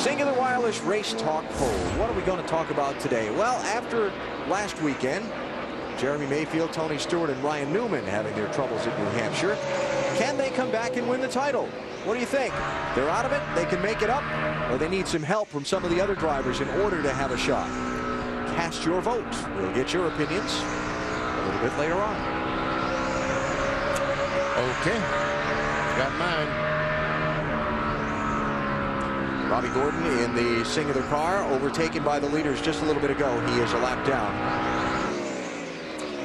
Singular Wireless Race Talk poll. What are we going to talk about today? Well, after last weekend, Jeremy Mayfield, Tony Stewart, and Ryan Newman having their troubles at New Hampshire, can they come back and win the title? What do you think? They're out of it, they can make it up, or they need some help from some of the other drivers in order to have a shot? Cast your vote. We'll get your opinions a little bit later on. Okay, got mine. Robbie Gordon in the singular car, overtaken by the leaders just a little bit ago. He is a lap down.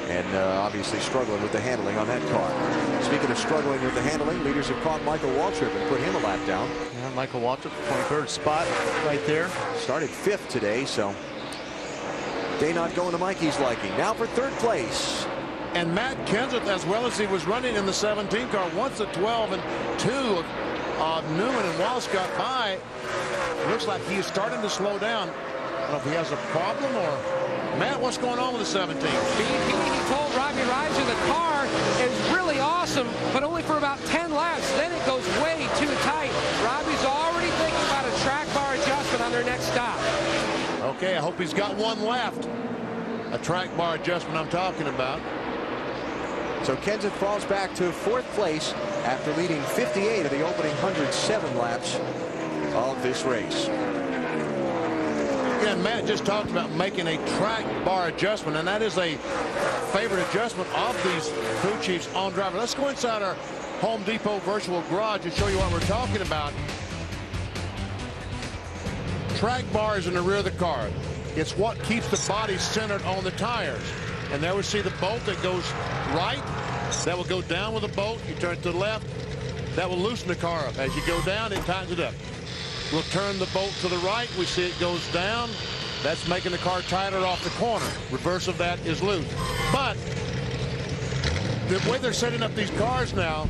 And obviously struggling with the handling on that car. Speaking of struggling with the handling, leaders have caught Michael Waltrip and put him a lap down. Yeah, Michael Waltrip, 23rd spot right there. Started 5th today, so day not going to Mikey's liking. Now for 3rd place. And Matt Kenseth, as well as he was running in the 17 car, once at 12 and 2 Newman and Walsh got by. Looks like he's starting to slow down. I don't know if he has a problem or... Matt, what's going on with the 17? He told Robbie Reiser the car is really awesome, but only for about 10 laps. Then it goes way too tight. Robbie's already thinking about a track bar adjustment on their next stop. Okay, I hope he's got one left. A track bar adjustment I'm talking about. So Kenseth falls back to 4th place after leading 58 of the opening 107 laps of this race. Again, Matt just talked about making a track bar adjustment, and that is a favorite adjustment of these crew chiefs on driver. Let's go inside our Home Depot virtual garage and show you what we're talking about. Track bars in the rear of the car. It's what keeps the body centered on the tires. And there we see the bolt that goes right. That will go down with the bolt. You turn it to the left. That will loosen the car up. As you go down, it tightens it up. We'll turn the bolt to the right. We see it goes down. That's making the car tighter off the corner. Reverse of that is loose. But the way they're setting up these cars now,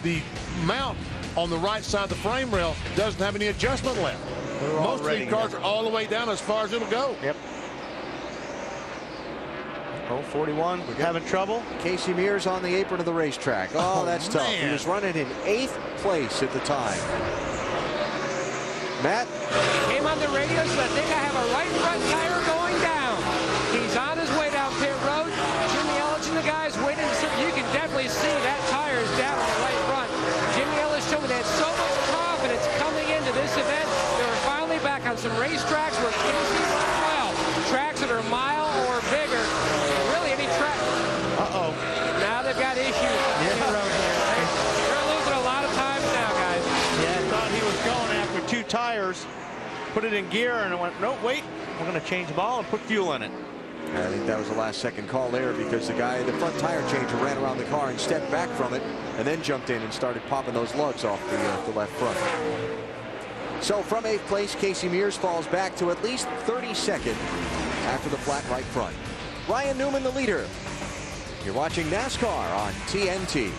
the mount on the right side of the frame rail doesn't have any adjustment left. Most of these cars are all the way down as far as it'll go. Yep. 41, we're having trouble. Casey Mears on the apron of the racetrack. Oh, that's tough. He was running in 8th place at the time. Matt? He came on the radio and said, I think I have a right front tire going down. He's on his way down pit road. Jimmy Ellis and the guys waiting to see. You can definitely see that tire is down on the right front. Jimmy Ellis showed me they had so much confidence coming into this event. They were finally back on some racetracks where Casey runs well. Tracks that are a mile or bigger. Really any track. Uh-oh. Now they've got issues on the road here. They're losing a lot of time now, guys. Yeah, I thought he was going after 2 tires, put it in gear, and I went, no, wait, we're going to change the ball and put fuel in it. I think that was the last second call there because the guy, the front tire changer, ran around the car and stepped back from it and then jumped in and started popping those lugs off the left front. So from 8th place, Casey Mears falls back to at least 32nd after the flat right front. Ryan Newman, the leader. You're watching NASCAR on TNT.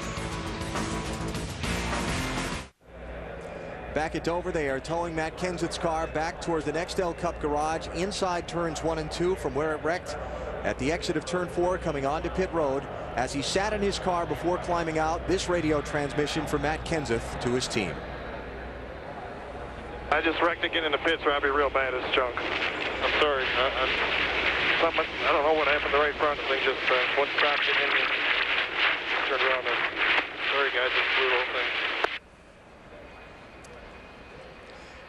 Back at Dover, they are towing Matt Kenseth's car back towards the Nextel Cup garage inside turns 1 and 2 from where it wrecked at the exit of turn 4 coming onto pit road. As he sat in his car before climbing out, this radio transmission from Matt Kenseth to his team. I just wrecked again in the pits, Robbie, real bad as junk. I'm sorry. I don't know what happened to the right front. The thing just one stopped it in and turned around. Sorry, guys, just blew the whole thing.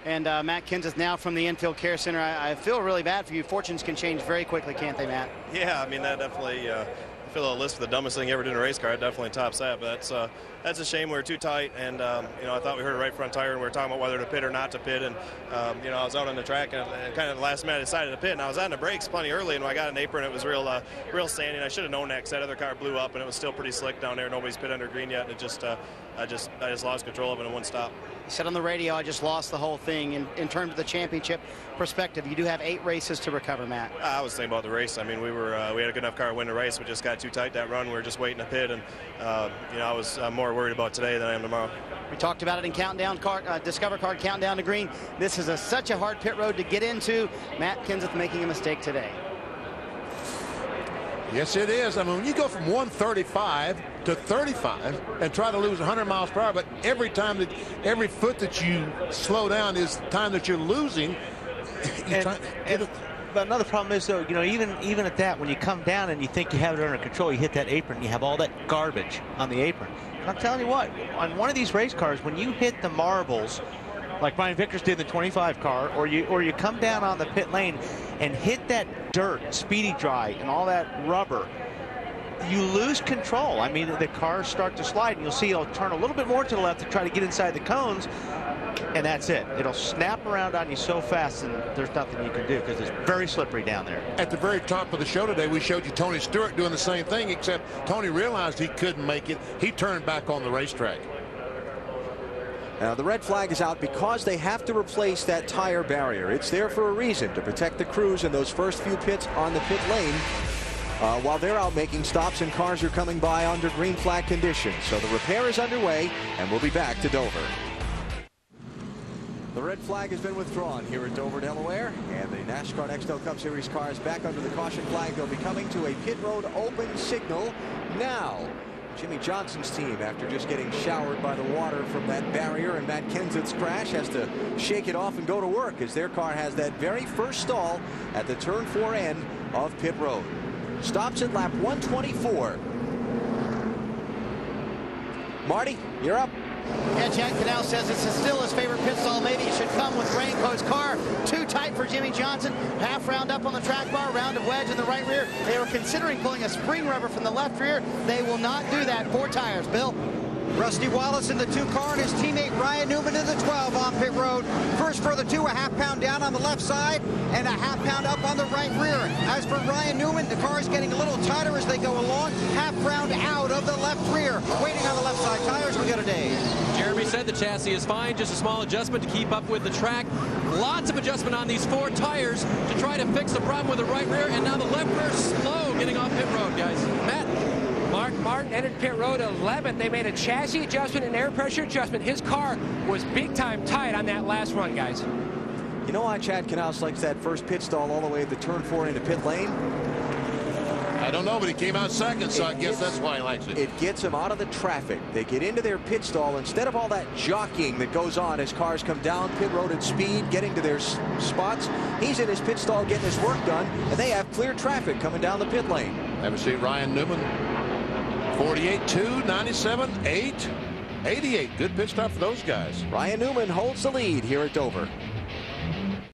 And Matt Kenseth now from the Infield Care Center. I feel really bad for you. Fortunes can change very quickly, can't they, Matt? Yeah, I mean, that definitely, I feel a list of the dumbest thing ever did in a race car. It definitely tops that, but that's a shame. We were too tight, and, you know, I thought we heard a right front tire, and we were talking about whether to pit or not to pit, and, you know, I was out on the track, and kind of the last minute I decided to pit, and I was on the brakes plenty early, and when I got an apron, it was real sandy, and I should have known that because that other car blew up, and it was still pretty slick down there. Nobody's pit under green yet, and it just, I just lost control of it in one stop. He said on the radio, I just lost the whole thing. In terms of the championship perspective, you do have 8 races to recover, Matt. I was thinking about the race. I mean, we had a good enough car to win the race. We just got too tight that run. We were just waiting to pit, and you know, I was more worried about today than I am tomorrow. We talked about it in Countdown Discover Card Countdown to Green. This is such a hard pit road to get into. Matt Kenseth making a mistake today. Yes, it is. I mean, when you go from 135 to 35 and try to lose 100 miles per hour, but every foot that you slow down is time that you're losing. But another problem is, though, you know, even at that, when you come down and you think you have it under control, you hit that apron, you have all that garbage on the apron. And I'm telling you what, on one of these race cars, when you hit the marbles, like Brian Vickers did in the 25 car, or you come down on the pit lane and hit that dirt, speedy dry, and all that rubber, you lose control. I mean, the cars start to slide, and you'll see it'll turn a little bit more to the left to try to get inside the cones, and that's it. It'll snap around on you so fast, and there's nothing you can do because it's very slippery down there. At the very top of the show today, we showed you Tony Stewart doing the same thing, except Tony realized he couldn't make it. He turned back on the racetrack. Now, the red flag is out because they have to replace that tire barrier. It's there for a reason, to protect the crews in those first few pits on the pit lane while they're out making stops and cars are coming by under green flag conditions. So the repair is underway, and we'll be back to Dover. The red flag has been withdrawn here at Dover, Delaware, and the NASCAR Nextel Cup Series cars back under the caution flag. They'll be coming to a pit road open signal now. Jimmy Johnson's team, after just getting showered by the water from that barrier and Matt Kenseth's crash, has to shake it off and go to work as their car has that very first stall at the turn 4 end of pit road. Stops at lap 124. Marty, you're up. Yeah, Chad Canal says it's still his favorite pit stall. Maybe it should come with Raincoat's car. Too tight for Jimmy Johnson. Half round up on the track bar, round of wedge in the right rear. They were considering pulling a spring rubber from the left rear. They will not do that. 4 tires. Bill? Rusty Wallace in the 2 car and his teammate Ryan Newman in the 12 on pit road. First for the 2, a half pound down on the left side and a half pound up on the right rear. As for Ryan Newman, the car is getting a little tighter as they go along. Half round out of the left rear. Waiting on the left side tires, we got a day. Jeremy said the chassis is fine, just a small adjustment to keep up with the track. Lots of adjustment on these 4 tires to try to fix the problem with the right rear, and now the left rear slow getting off pit road, guys. Matt? Mark Martin entered pit road 11th. They made a chassis adjustment and air pressure adjustment. His car was big time tight on that last run, guys. You know why Chad Knaus likes that first pit stall all the way to the turn 4 into pit lane? I don't know, but he came out second, so I guess that's why he likes it. It gets him out of the traffic. They get into their pit stall instead of all that jockeying that goes on as cars come down pit road at speed, getting to their spots. He's in his pit stall getting his work done, and they have clear traffic coming down the pit lane. Have a seat, Ryan Newman. 48-2, 97-8, 88. Good pit stop for those guys. Ryan Newman holds the lead here at Dover.